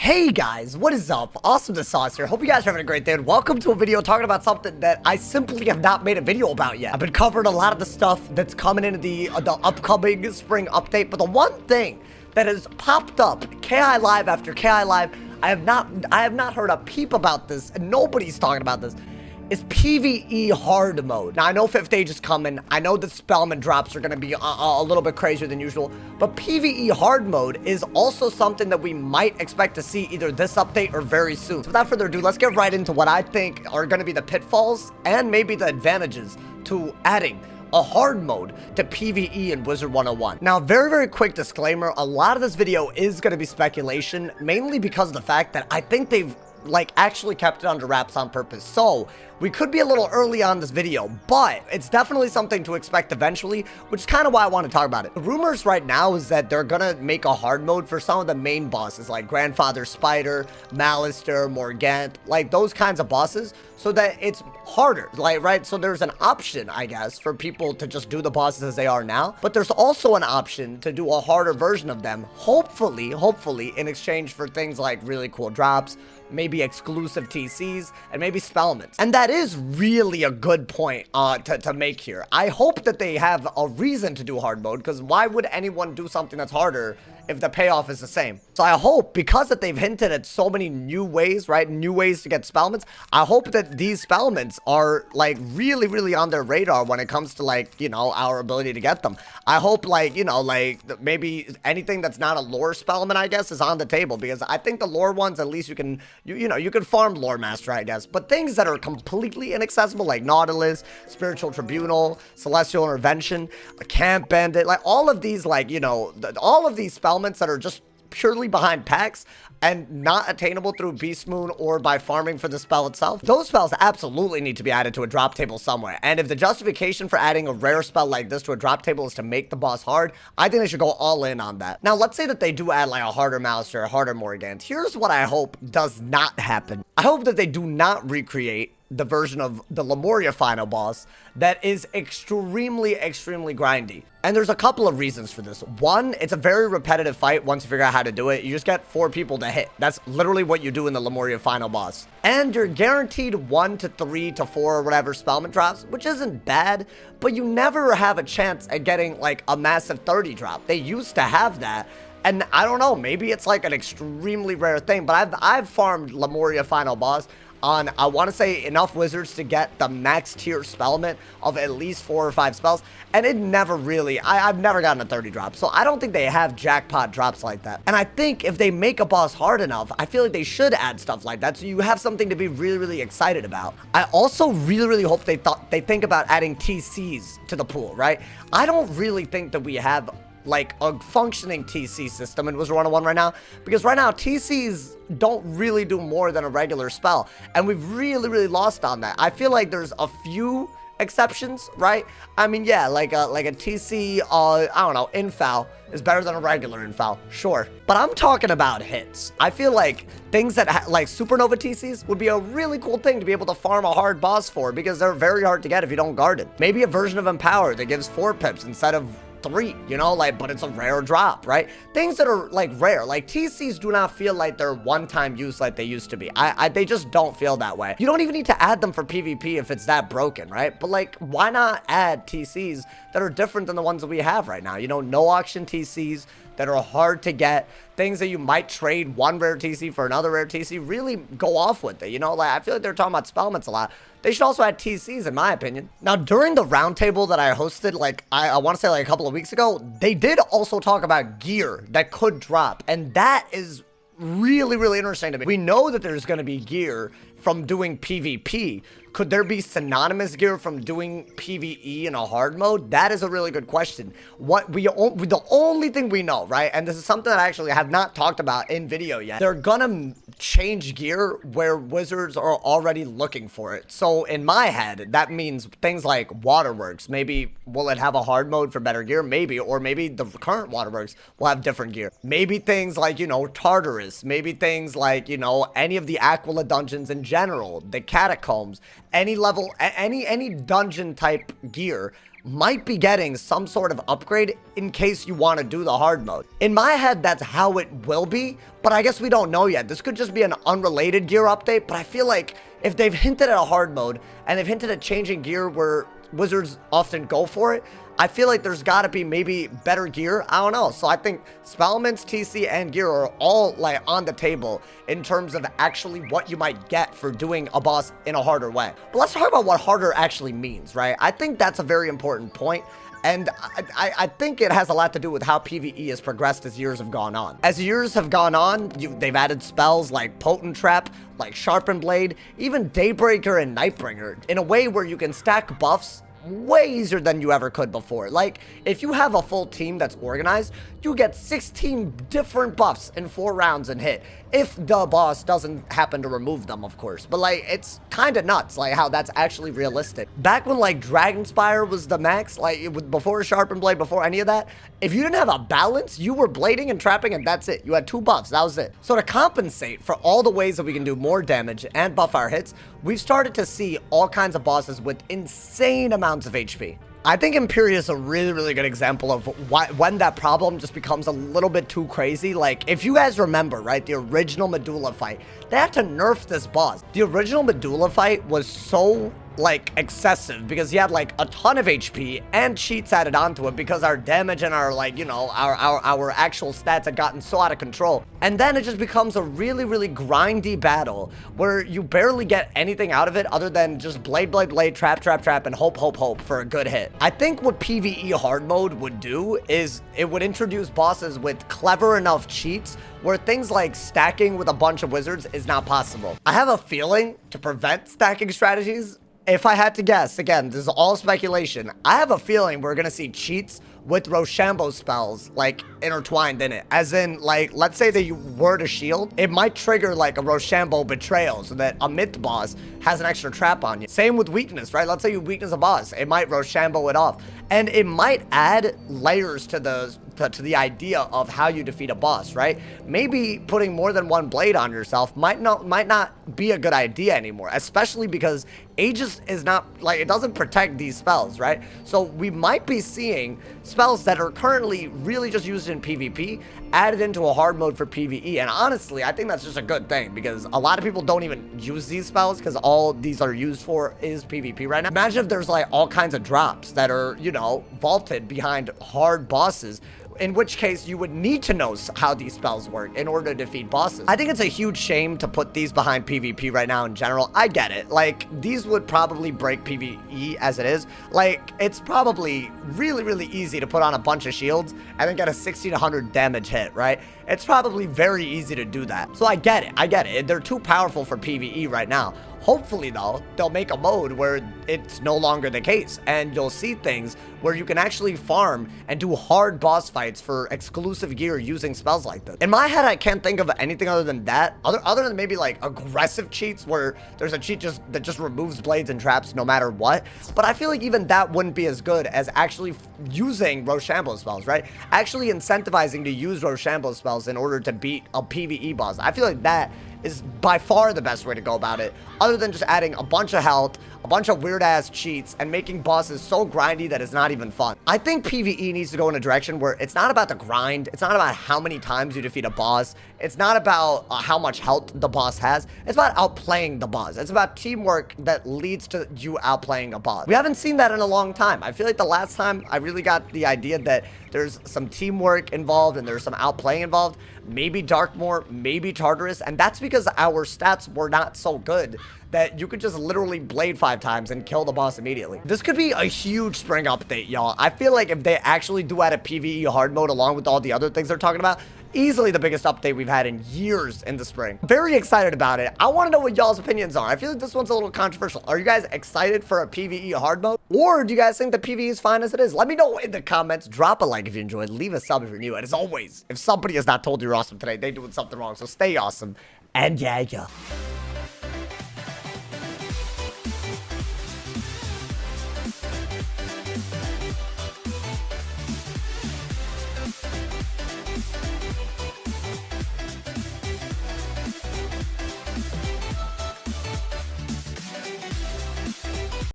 Hey guys, what is up? AwesomeTheSauce here. Hope you guys are having a great day and welcome to a video talking about something that I simply have not made a video about yet. I've been covering a lot of the stuff that's coming into the upcoming spring update, but the one thing that has popped up KI Live after KI Live, I have not heard a peep about this and nobody's talking about this. Is PvE hard mode. Now, I know 5th Age is coming. I know the Spellman drops are going to be a little bit crazier than usual. But PvE hard mode is also something that we might expect to see either this update or very soon. So without further ado, let's get right into what I think are going to be the pitfalls and maybe the advantages to adding a hard mode to PvE in Wizard101. Now, very quick disclaimer. A lot of this video is going to be speculation, mainly because of the fact that I think they've actually kept it under wraps on purpose. So we could be a little early on this video, but it's definitely something to expect eventually, which is kind of why I want to talk about it. The rumors right now is that they're gonna make a hard mode for some of the main bosses like Grandfather Spider, Malister, Morgant, like those kinds of bosses, so that it's harder, right? So there's an option, I guess, for people to just do the bosses as they are now, but there's also an option to do a harder version of them, hopefully in exchange for things like really cool drops, maybe exclusive TCs, and maybe Spellmans. And that is really a good point to make here. I hope that they have a reason to do hard mode, because why would anyone do something that's harder if the payoff is the same? So I hope, because that they've hinted at so many new ways, right? New ways to get Spellmans, I hope that these Spellmans are like really on their radar when it comes to like, you know, our ability to get them. I hope like, you know, like maybe anything that's not a lore Spellman, I guess, is on the table, because I think the lore ones, at least you can, you know, you can farm lore master, I guess, but things that are completely inaccessible like Nautilus, Spiritual Tribunal, Celestial Intervention, Camp Bandit, like all of these, like, you know, all of these Spellmans that are just purely behind packs and not attainable through Beast Moon or by farming for the spell itself, those spells absolutely need to be added to a drop table somewhere. And if the justification for adding a rare spell like this to a drop table is to make the boss hard, I think they should go all in on that. Now, let's say that they do add like a harder Malister, a harder Morgant. Here's what I hope does not happen. I hope that they do not recreate the version of the Lemuria final boss that is extremely grindy. And there's a couple of reasons for this. One, it's a very repetitive fight once you figure out how to do it. You just get 4 people to hit. That's literally what you do in the Lemuria final boss. And you're guaranteed 1 to 3 to 4 or whatever Spellman drops, which isn't bad, but you never have a chance at getting like a massive 30 drop. They used to have that. And I don't know, maybe it's like an extremely rare thing, but I've farmed Lemuria final boss on, I want to say, enough wizards to get the max tier Spellman of at least 4 or 5 spells, and it never really, I've never gotten a 30 drop, so I don't think they have jackpot drops like that. And I think if they make a boss hard enough, I feel like they should add stuff like that, so you have something to be really excited about. I also really hope they think about adding TCs to the pool, right? I don't really think that we have like a functioning TC system in Wizard101 right now, because right now TCs don't really do more than a regular spell, and we've really lost on that. I feel like there's a few exceptions, right? I mean, yeah, like a TC, I don't know, infal is better than a regular infal, sure, but I'm talking about hits. I feel like things that like supernova TCs would be a really cool thing to be able to farm a hard boss for, because they're very hard to get if you don't guard it. Maybe a version of Empower that gives 4 pips instead of 3, you know, like, but it's a rare drop, right? Things that are like rare, like TCs do not feel like they're one-time use like they used to be. They just don't feel that way. You don't even need to add them for PvP if it's that broken, right? But like, why not add TCs that are different than the ones that we have right now? You know, no auction TCs that are hard to get, things that you might trade one rare TC for another rare TC, really go off with it, you know? Like, I feel like they're talking about Spellmans a lot. They should also add TCs, in my opinion. Now, during the roundtable that I hosted, like, I want to say like a couple of weeks ago, they did also talk about gear that could drop, and that is really interesting to me. We know that there's going to be gear from doing PvP. Could there be synonymous gear from doing PvE in a hard mode? That is a really good question. The only thing we know, right, and this is something that I actually have not talked about in video yet, they're gonna change gear where wizards are already looking for it. So in my head, that means things like Waterworks. Maybe will it have a hard mode for better gear? Maybe. Or maybe the current Waterworks will have different gear. Maybe things like, you know, Tartarus. Maybe things like, you know, any of the Aquila dungeons in general, the Catacombs, any level, any dungeon type gear might be getting some sort of upgrade in case you want to do the hard mode. In my head, that's how it will be, but I guess we don't know yet. This could just be an unrelated gear update, but I feel like if they've hinted at a hard mode and they've hinted at changing gear where wizards often go for it, I feel like there's got to be maybe better gear. I don't know. So I think Spellments, TC, and gear are all like on the table in terms of actually what you might get for doing a boss in a harder way. But let's talk about what harder actually means, right? I think that's a very important point. And I think it has a lot to do with how PvE has progressed as years have gone on. As years have gone on, they've added spells like Potent Trap, like Sharpened Blade, even Daybreaker and Nightbringer, in a way where you can stack buffs way easier than you ever could before. Like, if you have a full team that's organized, you get 16 different buffs in 4 rounds and hit. If the boss doesn't happen to remove them, of course. But, like, it's kind of nuts, like, how that's actually realistic. Back when, like, Dragonspire was the max, like, before Sharpened Blade, before any of that, if you didn't have a balance, you were blading and trapping, and that's it. You had 2 buffs. That was it. So to compensate for all the ways that we can do more damage and buff our hits, we've started to see all kinds of bosses with insane amounts of HP. I think Imperia is a really, really good example of when that problem just becomes a little bit too crazy. Like, if you guys remember, right, the original Medulla fight, they had to nerf this boss. The original Medulla fight was so, like, excessive because he had, like, a ton of HP and cheats added onto it because our damage and our, like, you know, our actual stats had gotten so out of control. And then it just becomes a really, really grindy battle where you barely get anything out of it other than just blade, trap, and hope for a good hit. I think what PvE hard mode would do is it would introduce bosses with clever enough cheats where things like stacking with a bunch of wizards is not possible. I have a feeling to prevent stacking strategies, if I had to guess, again, this is all speculation, I have a feeling we're gonna see cheats with Rochambeau spells, like, intertwined in it. As in, like, let's say that you were to shield, it might trigger, like, a Rochambeau betrayal so that a myth boss has an extra trap on you. Same with weakness, right? Let's say you weakness a boss, it might Rochambeau it off. And it might add layers to the idea of how you defeat a boss, right? Maybe putting more than one blade on yourself might not be a good idea anymore, especially because Aegis is not, like, it doesn't protect these spells, right? So we might be seeing spells that are currently really just used in PvP added into a hard mode for PvE. And honestly, I think that's just a good thing because a lot of people don't even use these spells because all these are used for is PvP right now. Imagine if there's, like, all kinds of drops that are, you know, vaulted behind hard bosses, in which case you would need to know how these spells work in order to defeat bosses. I think it's a huge shame to put these behind PvP right now in general. I get it. Like, these would probably break PvE as it is. Like, it's probably really, really easy to put on a bunch of shields and then get a 1600 damage hit, right? It's probably very easy to do that. So I get it. They're too powerful for PvE right now. Hopefully, though, they'll make a mode where it's no longer the case, and you'll see things where you can actually farm and do hard boss fights for exclusive gear using spells like this. In my head, I can't think of anything other than that, other than maybe, like, aggressive cheats where there's a cheat that just removes blades and traps no matter what. But I feel like even that wouldn't be as good as actually using Rochambeau spells, right? Actually incentivizing to use Rochambeau spells in order to beat a PvE boss. I feel like that is by far the best way to go about it, other than just adding a bunch of health, a bunch of weird-ass cheats, and making bosses so grindy that it's not even fun. I think PvE needs to go in a direction where it's not about the grind, it's not about how many times you defeat a boss, it's not about how much health the boss has, it's about outplaying the boss. It's about teamwork that leads to you outplaying a boss. We haven't seen that in a long time. I feel like the last time I really got the idea that there's some teamwork involved and there's some outplaying involved, maybe Darkmoor, maybe Tartarus, and that's because our stats were not so good that you could just literally blade 5 times and kill the boss immediately. This could be a huge spring update, y'all. I feel like if they actually do add a PvE hard mode along with all the other things they're talking about, easily the biggest update we've had in years in the spring. Very excited about it. I want to know what y'all's opinions are. I feel like this one's a little controversial. Are you guys excited for a PvE hard mode? Or do you guys think the PvE is fine as it is? Let me know in the comments. Drop a like if you enjoyed. Leave a sub if you're new. And as always, if somebody has not told you you're awesome today, they're doing something wrong. So stay awesome. And yeah.